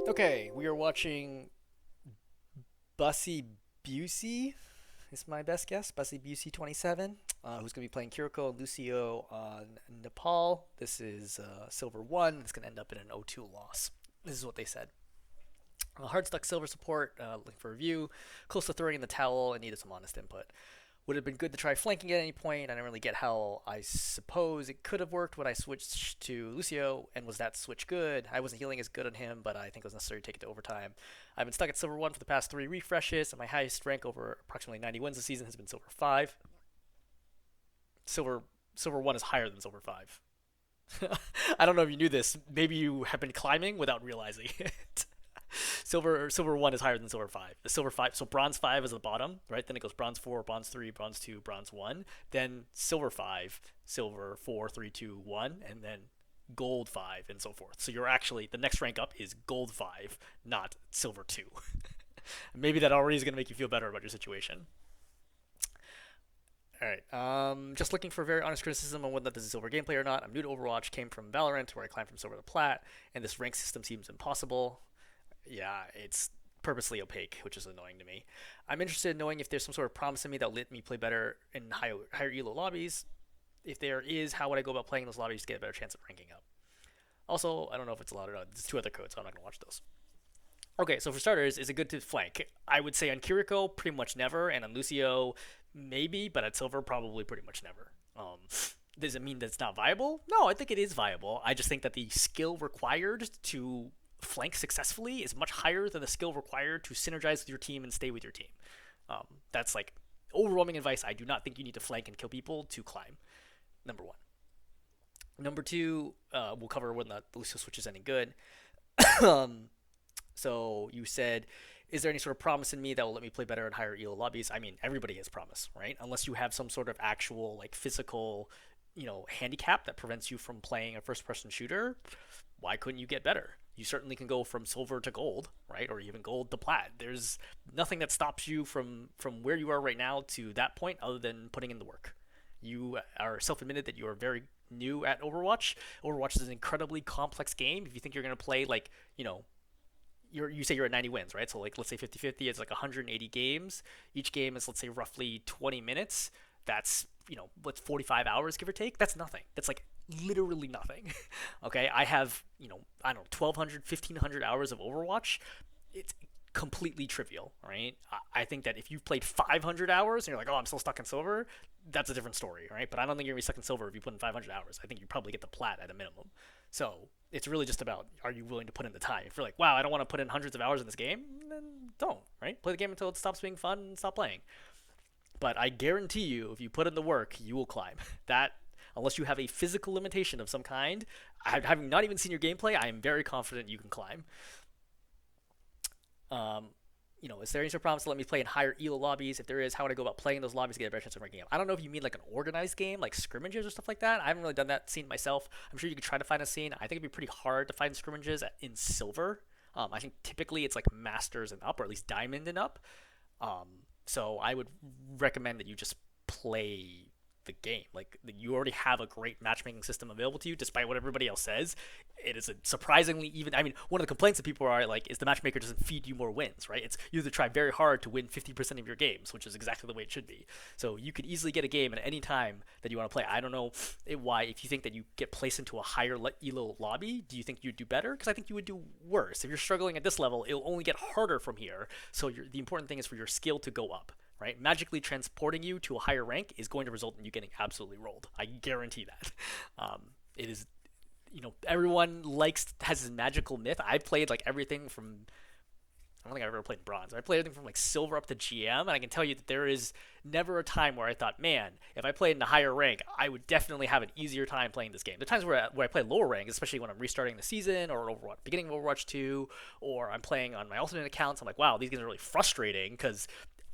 Okay, we are watching Bussy Busey. Is my best guess. busebusee27, who's going to be playing Kiriko and Lucio on Nepal. This is Silver 1. It's going to end up in an 0-2 loss. This is what they said. Hard stuck silver support, looking for review. Close to throwing in the towel and needed some honest input. Would have been good to try flanking at any point. I didn't really get how I suppose it could have worked when I switched to Lucio, and was that switch good? I wasn't healing as good on him, but I think it was necessary to take it to overtime. I've been stuck at Silver 1 for the past 3 refreshes, and my highest rank over approximately 90 wins this season has been Silver 5. Silver Silver 1 is higher than Silver 5. I don't know if you knew this. Maybe you have been climbing without realizing it. Silver 1 is higher than Silver 5. The Silver 5, so Bronze 5 is the bottom, right? Then it goes Bronze 4, Bronze 3, Bronze 2, Bronze 1. Then Silver 5, Silver 4, 3, 2, 1, and then Gold 5, and so forth. So you're actually, the next rank up is Gold 5, not Silver 2. Maybe that already is going to make you feel better about your situation. All right. Just looking for very honest criticism on whether this is silver gameplay or not. I'm new to Overwatch. Came from Valorant, where I climbed from silver to plat, and this rank system seems impossible. Yeah, it's purposely opaque, which is annoying to me. I'm interested in knowing if there's some sort of promise in me that will let me play better in higher elo lobbies. If there is, how would I go about playing those lobbies to get a better chance of ranking up? Also, I don't know if it's allowed or not. There's 2 other codes, so I'm not gonna watch those. Okay, so for starters, is it good to flank? I would say on Kiriko, pretty much never, and on Lucio, maybe, but at Silver, probably pretty much never. Does it mean that it's not viable? No, I think it is viable. I just think that the skill required to flank successfully is much higher than the skill required to synergize with your team and stay with your team. That's like overwhelming advice. I do not think you need to flank and kill people to climb. Number one. Number two, we'll cover when the Lucio switch is any good. um, so you said, is there any sort of promise in me that will let me play better in higher elo lobbies? I mean, everybody has promise, right? Unless you have some sort of actual like physical, handicap that prevents you from playing a first-person shooter. Why couldn't you get better? You certainly can go from silver to gold, right? Or even gold to plat. There's nothing that stops you from where you are right now to that point other than putting in the work. You are self-admitted that you are very new at Overwatch. Overwatch is an incredibly complex game. If you think you're going to play like, you say you're at 90 wins, right? So like let's say 50-50, it's like 180 games. Each game is let's say roughly 20 minutes. That's, what's 45 hours give or take? That's nothing. That's like literally nothing. Okay? I have, I don't know, 1200, 1500 hours of Overwatch. It's completely trivial, right? I think that if you've played 500 hours and you're like, oh, I'm still stuck in silver, that's a different story, right? But I don't think you're gonna be stuck in silver if you put in 500 hours. I think you probably get the plat at a minimum. So it's really just about, are you willing to put in the time? If you're like, wow, I don't want to put in hundreds of hours in this game, then don't, right? Play the game until it stops being fun and stop playing. But I guarantee you, if you put in the work, you will climb. That, unless you have a physical limitation of some kind, having not even seen your gameplay, I am very confident you can climb. Um, is there any sort of promise to let me play in higher elo lobbies? If there is, how would I go about playing those lobbies to get a better chance of ranking up? I don't know if you mean like an organized game, like scrimmages or stuff like that. I haven't really done that scene myself. I'm sure you could try to find a scene. I think it'd be pretty hard to find scrimmages in silver. I think typically it's like masters and up, or at least diamond and up. Um, so I would recommend that you just play the game. Like you already have a great matchmaking system available to you, despite what everybody else says. It is a surprisingly even. I mean, one of the complaints that people are like is the matchmaker doesn't feed you more wins, right? It's you have to try very hard to win 50% of your games, which is exactly the way it should be. So you could easily get a game at any time that you want to play. I don't know why if you think that you get placed into a higher elo lobby, do you think you'd do better? Because I think you would do worse. If you're struggling at this level, it'll only get harder from here. So the important thing is for your skill to go up, right? Magically transporting you to a higher rank is going to result in you getting absolutely rolled. I guarantee that. It is, everyone has this magical myth. I've played like everything from, I don't think I've ever played bronze. I played everything from like silver up to GM, and I can tell you that there is never a time where I thought, man, if I played in a higher rank, I would definitely have an easier time playing this game. The times where I play lower rank, especially when I'm restarting the season or Overwatch, beginning of Overwatch 2, or I'm playing on my alternate accounts, I'm like, wow, these games are really frustrating because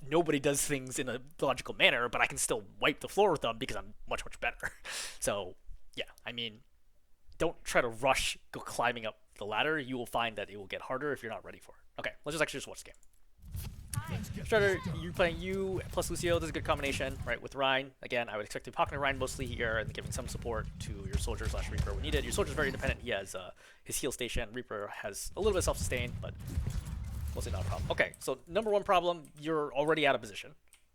nobody does things in a logical manner, but I can still wipe the floor with them because I'm much, much better. So, yeah, I mean, don't try to rush go climbing up the ladder. You will find that it will get harder if you're not ready for it. Okay, let's just watch the game. Starter, you playing you plus Lucio. This is a good combination, right? With Rhine, again, I would expect to be pocketing Rhine mostly here and giving some support to your soldier / Reaper when needed. Your soldier's very independent. He has his heal station. Reaper has a little bit of self-sustain, but mostly not a problem. Okay, so number one problem, you're already out of position,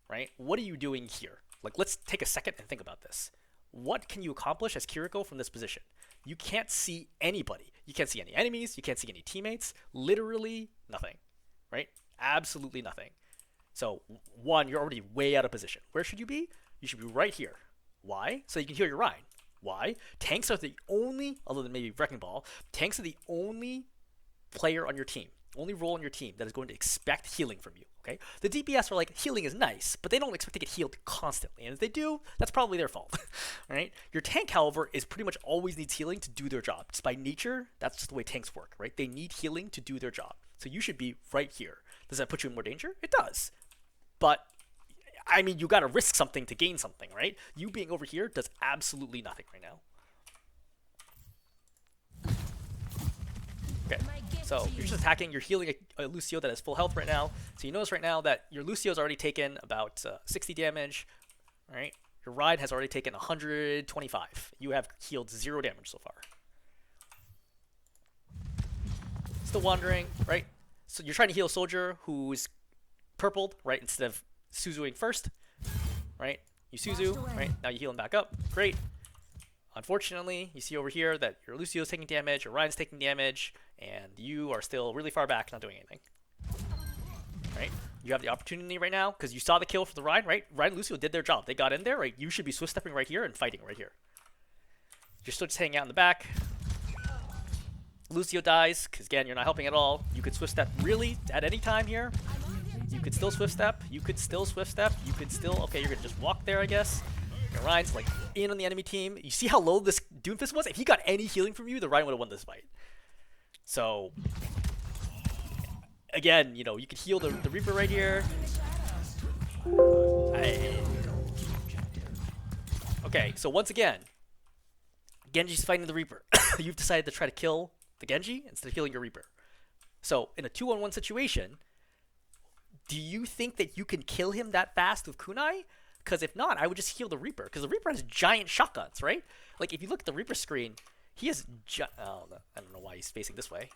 right? What are you doing here? Like, let's take a second and think about this. What can you accomplish as Kiriko from this position? You can't see anybody. You can't see any enemies. You can't see any teammates. Literally nothing, right? Absolutely nothing. So, one, you're already way out of position. Where should you be? You should be right here. Why? So you can heal your Rhine. Why? Tanks are the only, other than maybe Wrecking Ball, tanks are the only player on your team, only role on your team that is going to expect healing from you, okay? The DPS are like, healing is nice, but they don't expect to get healed constantly. And if they do, that's probably their fault, right? Your tank, however, is pretty much always needs healing to do their job. Just by nature, that's just the way tanks work, right? They need healing to do their job. So you should be right here. Does that put you in more danger? It does. But, I mean, you got to risk something to gain something, right? You being over here does absolutely nothing right now. Okay, so you're just attacking. You're healing a Lucio that has full health right now. So you notice right now that your Lucio's already taken about 60 damage, right? Your Ride has already taken 125. You have healed 0 damage so far. Still wandering, right? So you're trying to heal a soldier who's purpled, right? Instead of Suzuing first, right? You Suzu, right? Now you heal him back up. Great. Unfortunately, you see over here that your Lucio's taking damage, your Ryan's taking damage, and you are still really far back, not doing anything. Right? You have the opportunity right now, because you saw the kill for the Ryan, right? Ryan and Lucio did their job. They got in there, right? You should be swift stepping right here and fighting right here. You're still just hanging out in the back. Lucio dies, because again, you're not helping at all. You could swift step really at any time here. You could still swift step. You could still swift step. You could still, okay, you're going to just walk there, I guess. And Ryan's like in on the enemy team. You see how low this Doomfist was? If he got any healing from you, the Ryan would have won this fight. So, again, you know, you could heal the Reaper right here. Okay, so once again, Genji's fighting the Reaper. You've decided to try to kill the Genji instead of healing your Reaper. So, in a 2-on-1 situation, do you think that you can kill him that fast with kunai? Because if not, I would just heal the Reaper. Because the Reaper has giant shotguns, right? Like, if you look at the Reaper screen, he has oh, I don't know why he's facing this way.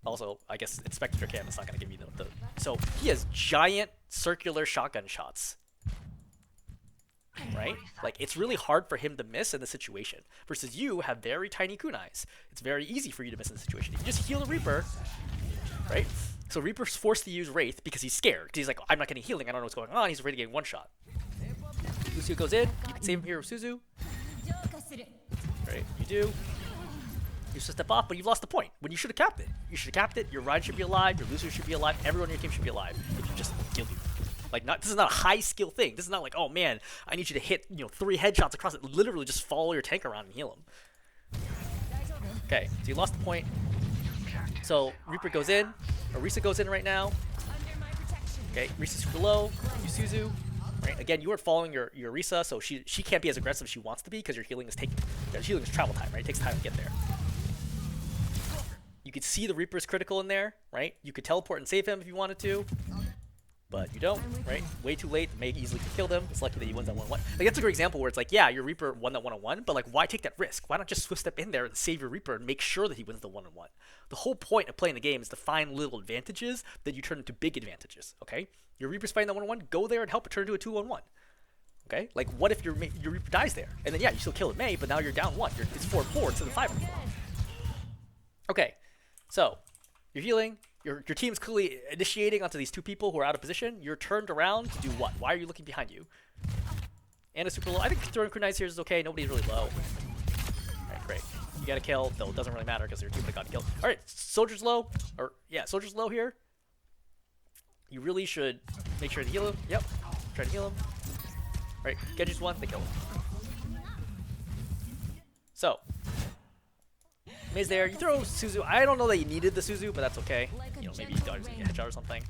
Also, I guess Inspector Cam is not going to give me the... So, he has giant circular shotgun shots. Right? Like, it's really hard for him to miss in this situation. Versus you have very tiny kunais. It's very easy for you to miss in this situation. If you just heal the Reaper, right? So Reaper's forced to use Wraith because he's scared. Because he's like, I'm not getting healing. I don't know what's going on. He's already getting one shot. Lucio goes in. You can save him here with Suzu. Right, you do. You should step off, but you've lost the point. When you should have capped it. You should have capped it. Your Ryan should be alive. Your Lucio should be alive. Everyone on your team should be alive. If you just killed you. Like, this is not a high skill thing. This is not like, oh man, I need you to hit, 3 headshots across it. Literally just follow your tank around and heal him. Okay, so you lost the point. So Reaper goes in. Orisa goes in right now. Okay, Orisa's super low. You Suzu. Right? Again, you are following your Orisa, so she can't be as aggressive as she wants to be because your healing is travel time, right? It takes time to get there. You could see the Reaper's critical in there, right? You could teleport and save him if you wanted to. But you don't, right? Way too late. May easily kill them. It's lucky that he wins that 1-1. Like, that's a great example where it's like, yeah, your Reaper won that 1-on-1, but like, why take that risk? Why not just swift step in there and save your Reaper and make sure that he wins the 1-on-1? The whole point of playing the game is to find little advantages that you turn into big advantages, okay? Your Reaper's fighting that 1-on-1, go there and help it turn into a 2-on-1. Okay? Like, what if your Reaper dies there? And then, yeah, you still kill it May, but now you're down 1. It's 4-4 instead of 5-4. Okay, so you're healing. Your team's clearly initiating onto these 2 people who are out of position. You're turned around to do what? Why are you looking behind you? And it's super low. I think throwing kunais here is okay. Nobody's really low. Alright, great. You got a kill, though it doesn't really matter because your team would have gotten killed. Alright, soldier's low. Or, yeah, soldier's low here. You really should make sure to heal him. Yep. Try to heal him. Alright, Genji's 1, they kill him. So, May's there. You throw Suzu. I don't know that you needed the Suzu, but that's okay. Maybe you thought he was going to get a headshot or something.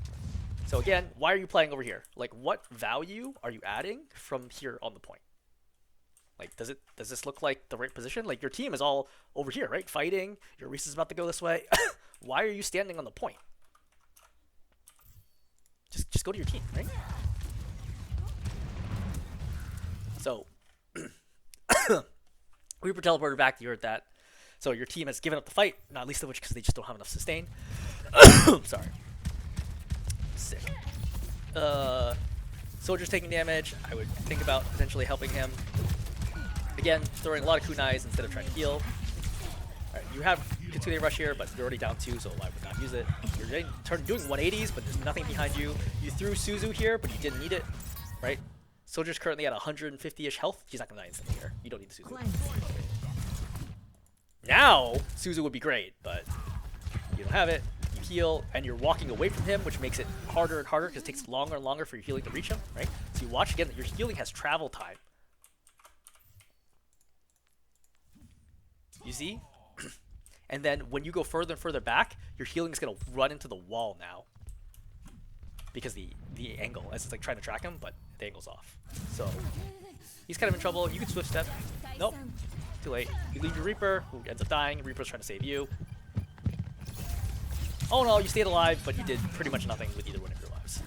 So again, why are you playing over here? Like, what value are you adding from here on the point? Like, does this look like the right position? Like, your team is all over here, right? Fighting. Your Reese is about to go this way. Why are you standing on the point? Just go to your team, right? So Reaper teleported back. You heard that. So your team has given up the fight, not least of which because they just don't have enough sustain. Sorry. Sick. Soldier's taking damage. I would think about potentially helping him. Again, throwing a lot of kunais instead of trying to heal. Alright, you have Kitsune Rush here, but you're already down 2, so I would not use it. You're doing 180s, but there's nothing behind you. You threw Suzu here, but you didn't need it, right? Soldier's currently at 150-ish health. He's not going to die instantly here. You don't need the Suzu. Now, Suzu would be great, but you don't have it. You heal, and you're walking away from him, which makes it harder and harder because it takes longer and longer for your healing to reach him, right? So you watch again that your healing has travel time. You see? And then when you go further and further back, your healing is going to run into the wall now. Because the angle, as it's like trying to track him, but the angle's off. So he's kind of in trouble. You can swift step. Nope. Too late. You leave your Reaper, who ends up dying. Reaper's trying to save you. Oh no, you stayed alive, but you did pretty much nothing with either one of your lives.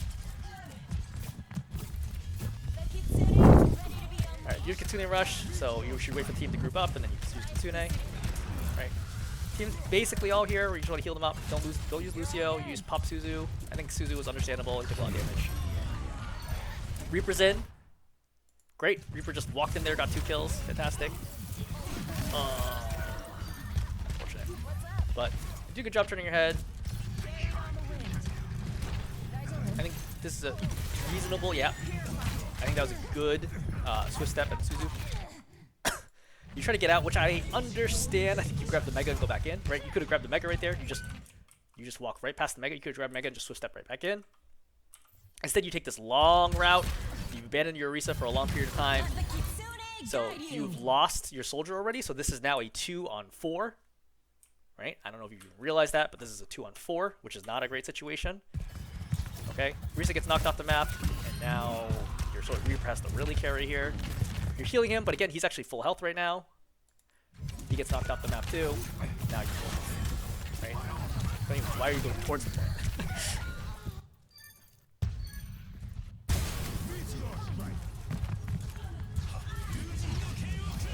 Alright, you Kitsune Rush, so you should wait for the team to group up, and then you can use Kitsune. Right. Team's basically all here, where you just want to heal them up. Don't use Lucio, use Pop Suzu. I think Suzu was understandable, he took a lot of damage. Reaper's in. Great, Reaper just walked in there, got 2 kills. Fantastic. Unfortunate. But you do a good job turning your head. I think this is a reasonable, yeah. I think that was a good swift step at Suzu. You try to get out, which I understand. I think you grab the Mega and go back in, right? You could have grabbed the Mega right there. You just walk right past the Mega. You could have grabbed Mega and just swift step right back in. Instead, you take this long route. You've abandoned your Orisa for a long period of time. So you've lost your soldier already. So this is now a 2-on-4, right? I don't know if you realize that, but this is a 2-on-4, which is not a great situation. Okay, Orisa gets knocked off the map, and now your sort of Reaper has to really carry here. You're healing him, but again, he's actually full health right now. He gets knocked off the map too. Now you're full health, right? Why are you going towards the point?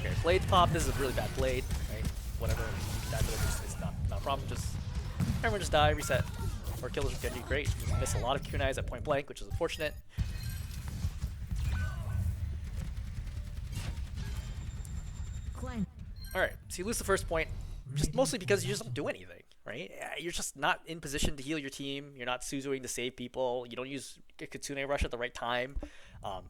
Okay, blade pop. This is a really bad blade, right? Whatever. You can die with it. It's not a problem. Just everyone just die, reset, or kill with Genji. Great. You miss a lot of kunais at point blank, which is unfortunate. Alright, so you lose the first point, just mostly because you just don't do anything, right? You're just not in position to heal your team. You're not Suzuing to save people. You don't use Kitsune Rush at the right time.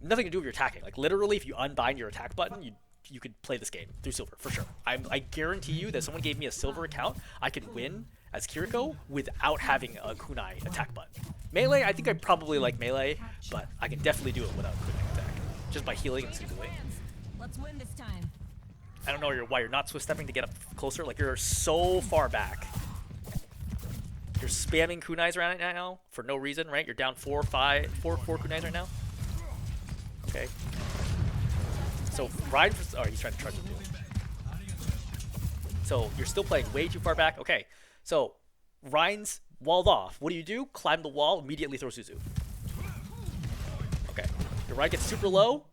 Nothing to do with your attacking. Like, literally, if you unbind your attack button, you could play this game through silver, for sure. I guarantee you that someone gave me a silver account, I could win as Kiriko without having a kunai attack button. Melee, I think I probably like melee, but I can definitely do it without kunai attack. Just by healing and Suzuing. Let's win this time. I don't know why you're not swift stepping to get up closer. Like, you're so far back. You're spamming kunais right now for no reason, right? You're down 4 kunais right now. Okay. So Ryan, oh, he's trying to charge the duel. So you're still playing way too far back. Okay. So Ryan's walled off. What do? Climb the wall, immediately throw Suzu. Okay. Your Ryan gets super low.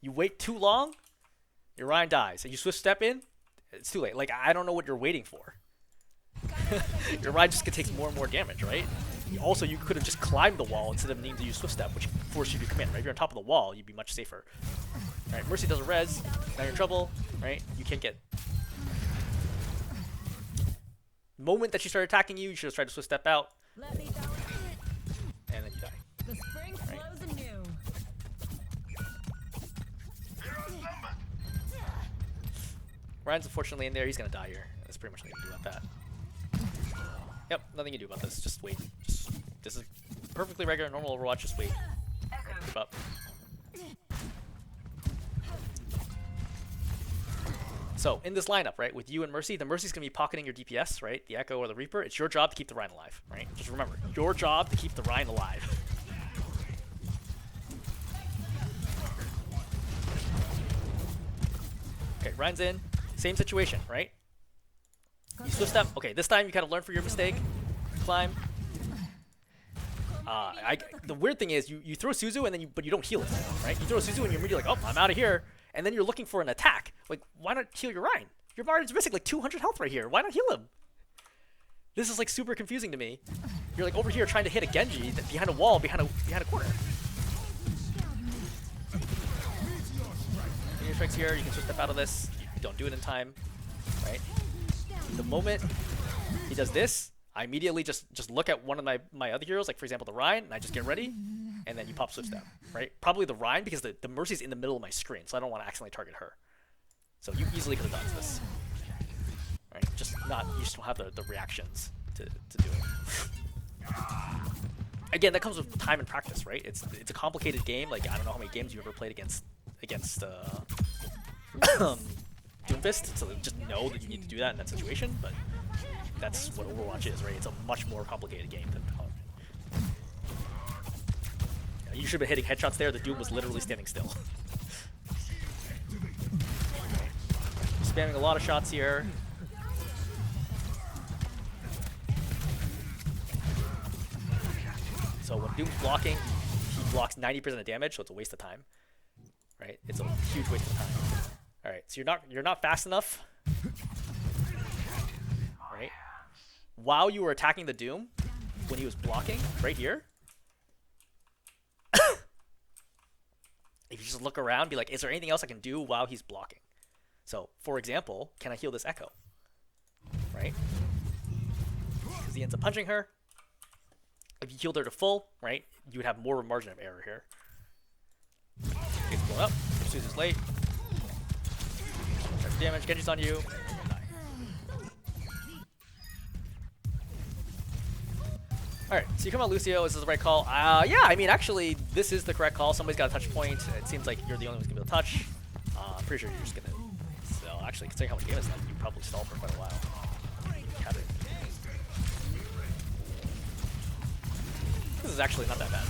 You wait too long. Your Ryan dies, and you swift step in. It's too late. Like, I don't know what you're waiting for. Your Ryan just takes more and more damage, right? Also, you could have just climbed the wall instead of needing to use swift step, which forces you to come in. Right? If you're on top of the wall, you'd be much safer. All right, Mercy does a res. Now you're in trouble, right? You can't get. The moment that she started attacking you, you should have tried to swift step out, Let me go. and then you die. The spring flows anew. Ryan's unfortunately in there. He's gonna die here. That's pretty much nothing you can do about that. Yep, nothing you can do about this. Just wait. This is perfectly regular, normal Overwatch. Just wait. Keep up. So in this lineup, right, with you and Mercy, the Mercy's gonna be pocketing your DPS, right? The Echo or the Reaper. It's your job to keep the Ryan alive, right? Just remember, your job to keep the Ryan alive. Okay, Ryan's in. Same situation, right? You swift step. Okay, this time you kind of learn from your mistake. Climb. The weird thing is you throw Suzu and then but you don't heal it, right? You throw Suzu and you're immediately like, oh, I'm out of here, and then you're looking for an attack. Like, why not heal your Ryan? Your Ryan's missing like 200 health right here. Why not heal him? This is like super confusing to me. You're like over here trying to hit a Genji behind a wall, behind a corner. Meteor strikes here. You can switch step out of this. You don't do it in time, right? The moment he does this, I immediately just look at one of my other heroes, like for example the Ryan, and I just get ready, and then you pop switch step, right? Probably the Ryan because the Mercy's in the middle of my screen, so I don't want to accidentally target her. So you easily could have dodged this. Right? You just don't have the reactions to do it. Again, that comes with time and practice, right? It's a complicated game. Like, I don't know how many games you ever played against Doomfist, so just know that you need to do that in that situation, but that's what Overwatch is, right? It's a much more complicated game than Valorant. Yeah, you should have been hitting headshots there. The Doom was literally standing still. Spamming a lot of shots here. So when Doom's blocking, he blocks 90% of damage, so it's a waste of time. Right? It's a huge waste of time. Alright, so you're not fast enough. Right? While you were attacking the Doom, when he was blocking, right here, if you just look around, be like, is there anything else I can do while he's blocking? So, for example, can I heal this Echo? Right? Because he ends up punching her. If you healed her to full, right, you would have more margin of error here. Gets blown up. Suzu's late. Charge damage. Genji's on you. Alright, so you come out Lucio. Is this the right call? Yeah, I mean, actually, this is the correct call. Somebody's got a touch point. It seems like you're the only one who's going to be able to touch. I'm pretty sure you're just going to... So, actually, considering how much game is left, you probably stall for quite a while. This is actually not that bad.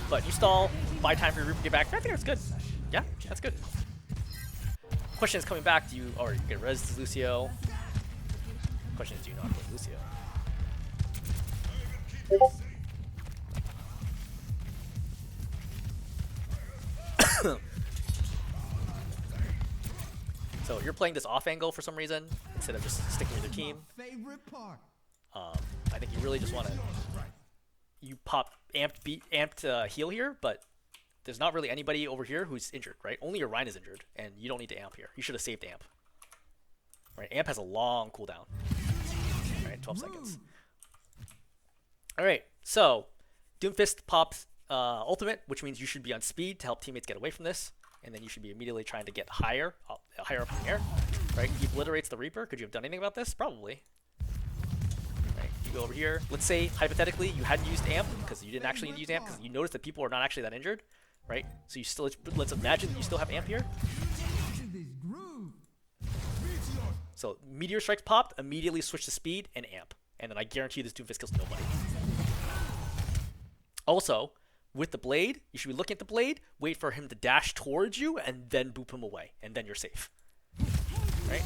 But you stall, buy time for your Reaper to get back. I think that's good. Yeah, that's good. Question is coming back, do you get res to Lucio? Question is, do you know how to play Lucio? So you're playing this off angle for some reason instead of just sticking with your team. I think you really just want to pop amped heal here, but there's not really anybody over here who's injured, right? Only your Rhine is injured, and you don't need to amp here. You should have saved amp. Right? Amp has a long cooldown. Right? 12 seconds. All right. So Doomfist pops ultimate, which means you should be on speed to help teammates get away from this, and then you should be immediately trying to get higher up in the air. Right? He obliterates the Reaper. Could you have done anything about this? Probably. You go over here. Let's say, hypothetically, you hadn't used amp because you didn't actually need to use amp because you noticed that people are not actually that injured, right? So you still, let's imagine that you still have amp here. So Meteor Strikes popped, immediately switch to speed and amp. And then I guarantee this Doomfist kills nobody. Also, with the blade, you should be looking at the blade, wait for him to dash towards you, and then boop him away. And then you're safe. Right?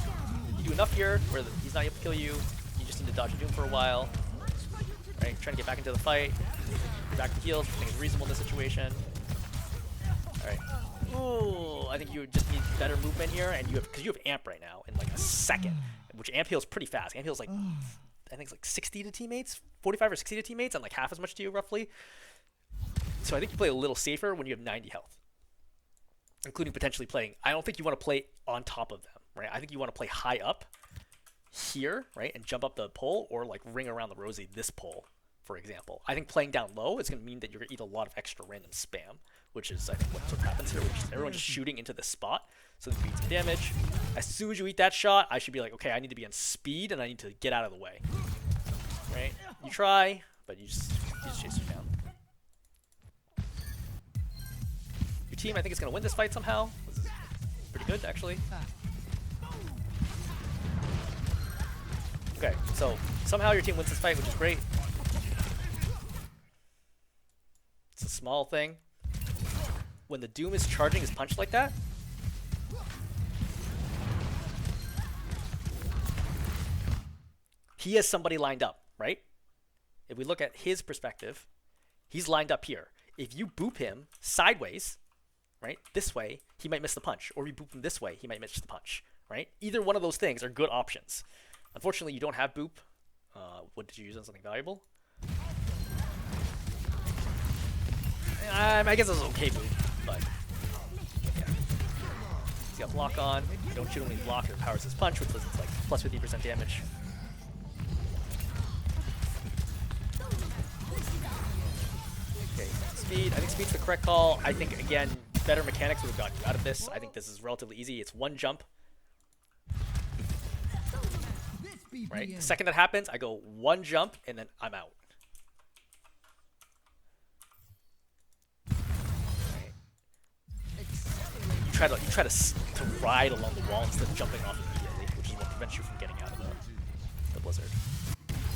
You do enough here where he's not able to kill you. You just need to dodge a Doom for a while. Right? Trying to get back into the fight. Get back to heals. I think it's reasonable in this situation. Alright. Ooh, I think you just need better movement here, and because you have amp right now in like a second, which amp heals pretty fast. Amp heals like, I think it's like 60 to teammates, 45 or 60 to teammates, and like half as much to you roughly. So I think you play a little safer when you have 90 health, including potentially playing. I don't think you want to play on top of them, right? I think you want to play high up here, right, and jump up the pole, or like ring around the Rosie this pole, for example. I think playing down low is going to mean that you're going to eat a lot of extra random spam, which is, I think, what happens here. Everyone's just shooting into this spot, so that beats damage. As soon as you eat that shot, I should be like, okay, I need to be on speed, and I need to get out of the way. Right? You try, but you just chase you down. Your team, I think, is going to win this fight somehow. This is pretty good, actually. Okay, so somehow your team wins this fight, which is great. It's a small thing. When the Doom is charging his punch like that, he has somebody lined up, right? If we look at his perspective, He's lined up here. If you boop him sideways, right, this way, he might miss the punch. Or you boop him this way, he might miss the punch, right? Either one of those things are good options. Unfortunately, you don't have boop. What did you use on something valuable? I guess it was okay boop, but yeah. He's got block on. Don't shoot him when he's blocked. It powers his punch, which was like plus 50% damage. Okay, speed. I think speed's the correct call. I think, again, better mechanics would have gotten you out of this. I think this is relatively easy. It's one jump. Right? The second that happens, I go one jump, and then I'm out. Right. You try to ride along the wall instead of jumping off immediately, which is what prevents you from getting out of the blizzard.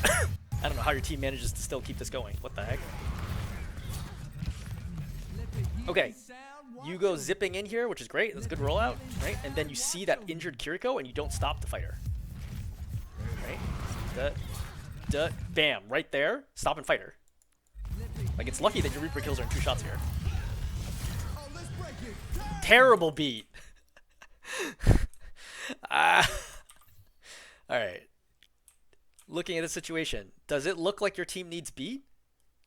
I don't know how your team manages to still keep this going. What the heck? Okay. You go zipping in here, which is great. That's a good rollout, right? And then you see that injured Kiriko, and you don't stop the fighter. Right? Bam, right there. Stop and fight her. Like, it's lucky that your Reaper kills are in 2 shots here. Terrible beat. Alright. Looking at the situation, does it look like your team needs beat?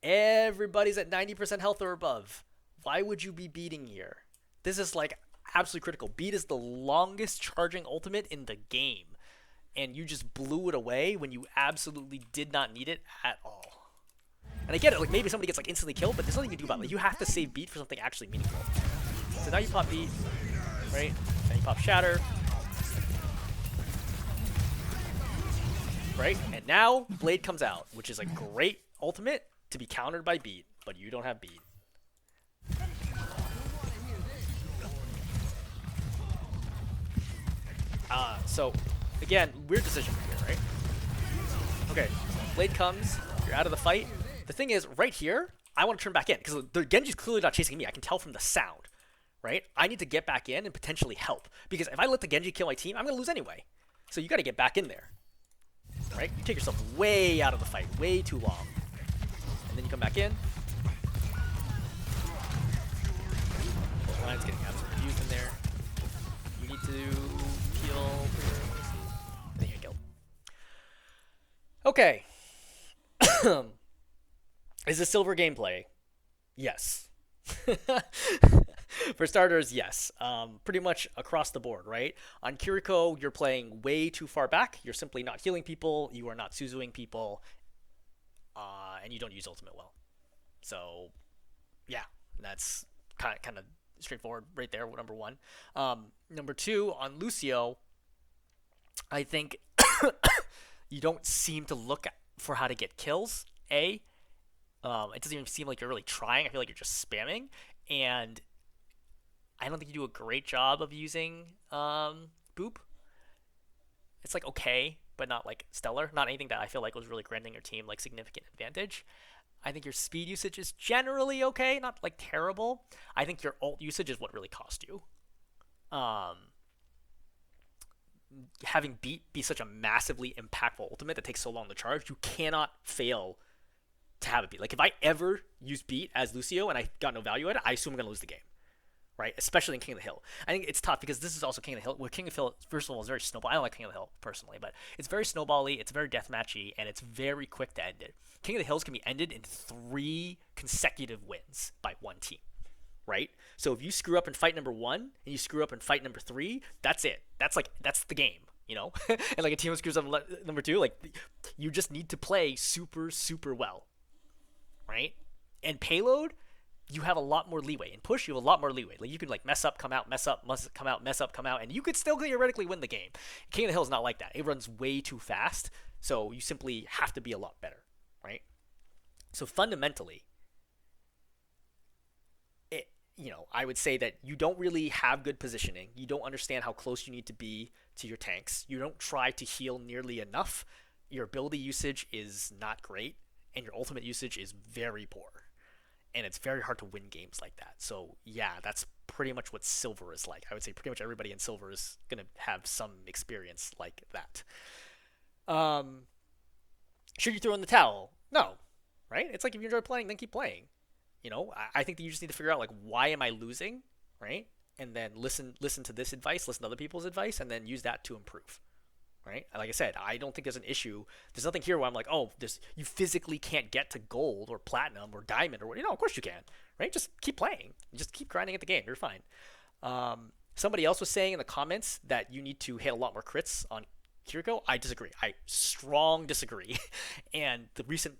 Everybody's at 90% health or above. Why would you be beating here? This is, like, absolutely critical. Beat is the longest charging ultimate in the game. And you just blew it away when you absolutely did not need it at all. And I get it, like maybe somebody gets like instantly killed, but there's nothing you can do about it. Like, you have to save beat for something actually meaningful. So now you pop beat, right? Then you pop shatter. Right? And now Blade comes out, which is a great ultimate to be countered by beat, but you don't have beat. So again, weird decision here, right? Okay, Blade comes, you're out of the fight. The thing is, right here, I want to turn back in, because the Genji's clearly not chasing me. I can tell from the sound, right? I need to get back in and potentially help, because if I let the Genji kill my team, I'm going to lose anyway. So you got to get back in there, right? You take yourself way out of the fight, way too long. And then you come back in. The line's getting absolutely abused in there. You need to peel. I think you're killed. Okay. Is this silver gameplay? Yes. For starters, yes. Pretty much across the board, right? On Kiriko, you're playing way too far back. You're simply not healing people. You are not Suzuing people. And you don't use ultimate well. So, yeah. That's kind of straightforward right there, number one. Number two, on Lucio, I think you don't seem to look for how to get kills, A. It doesn't even seem like you're really trying. I feel like you're just spamming. And I don't think you do a great job of using Boop. It's like okay, but not like stellar. Not anything that I feel like was really granting your team like significant advantage. I think your speed usage is generally okay, not like terrible. I think your ult usage is what really cost you. Having beat be such a massively impactful ultimate that takes so long to charge, you cannot fail to have it beat. Like if I ever use beat as Lucio and I got no value at it, I assume I'm gonna lose the game. Right? Especially in King of the Hill. I think it's tough because this is also King of the Hill. Well, King of the Hill, first of all, is very snowball. I don't like King of the Hill personally, but it's very snowbally, it's very deathmatchy, and it's very quick to end it. King of the Hills can be ended in 3 consecutive wins by one team. Right? So if you screw up in fight number 1 and you screw up in fight number 3, that's it. That's the game, you know? And like a team screws up in number 2, like you just need to play super, super well. Right? And payload, you have a lot more leeway. In push, you have a lot more leeway. Like you can like mess up, come out, mess up, come out, mess up, come out, and you could still theoretically win the game. King of the Hill is not like that. It runs way too fast, so you simply have to be a lot better, right? So fundamentally, I would say that you don't really have good positioning. You don't understand how close you need to be to your tanks. You don't try to heal nearly enough. Your ability usage is not great, and your ultimate usage is very poor. And it's very hard to win games like that. So, yeah, that's pretty much what Silver is like. I would say pretty much everybody in Silver is going to have some experience like that. Should you throw in the towel? No. right? It's like if you enjoy playing, then keep playing. I think that you just need to figure out like why am I losing, right? And then listen to this advice, listen to other people's advice, and then use that to improve. Right? Like I said, I don't think there's an issue. There's nothing here where I'm like, oh, you physically can't get to gold or platinum or diamond or what. Of course you can, right? Just keep playing. Just keep grinding at the game. You're fine. Somebody else was saying in the comments that you need to hit a lot more crits on Kiriko. I disagree. I strong disagree. And the recent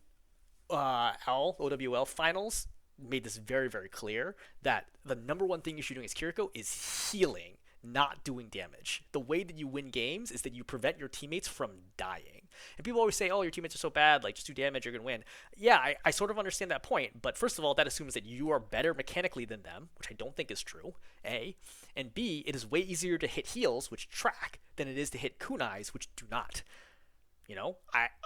OWL finals made this very, very clear that the number one thing you should do against Kiriko is healing, not doing damage. The way that you win games is that you prevent your teammates from dying. And people always say, oh, your teammates are so bad, like just do damage, you're going to win. Yeah, I sort of understand that point, but first of all, that assumes that you are better mechanically than them, which I don't think is true, A. And B, it is way easier to hit heals, which track, than it is to hit kunais, which do not.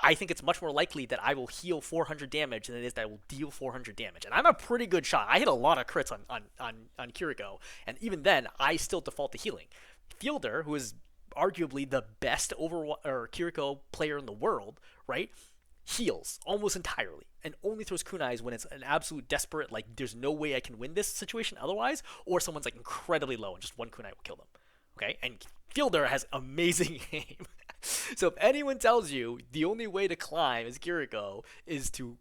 I think it's much more likely that I will heal 400 damage than it is that I will deal 400 damage. And I'm a pretty good shot. I hit a lot of crits on Kiriko, and even then, I still default to healing. Fielder, who is arguably the best Kiriko player in the world, right, heals almost entirely and only throws kunais when it's an absolute desperate, like, there's no way I can win this situation otherwise, or someone's, like, incredibly low and just one kunai will kill them. Okay, and Fielder has amazing aim. So if anyone tells you the only way to climb as Kiriko is to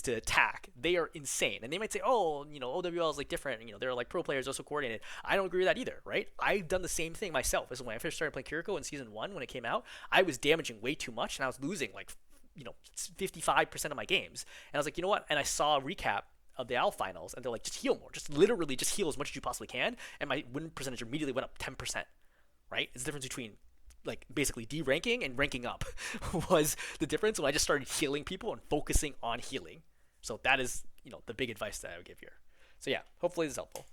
attack, they are insane. And they might say, oh, OWL is like different. They're like pro players, also coordinated. I don't agree with that either, right? I've done the same thing myself. This is when I first started playing Kiriko in season 1 when it came out. I was damaging way too much and I was losing like 55% of my games. And I was like, you know what? And I saw a recap of the AL finals, and they're like, just heal more. Just literally just heal as much as you possibly can. And my win percentage immediately went up 10%, right? It's the difference between like basically de-ranking and ranking up was the difference when I just started healing people and focusing on healing. So that is, the big advice that I would give here. So yeah, hopefully this is helpful.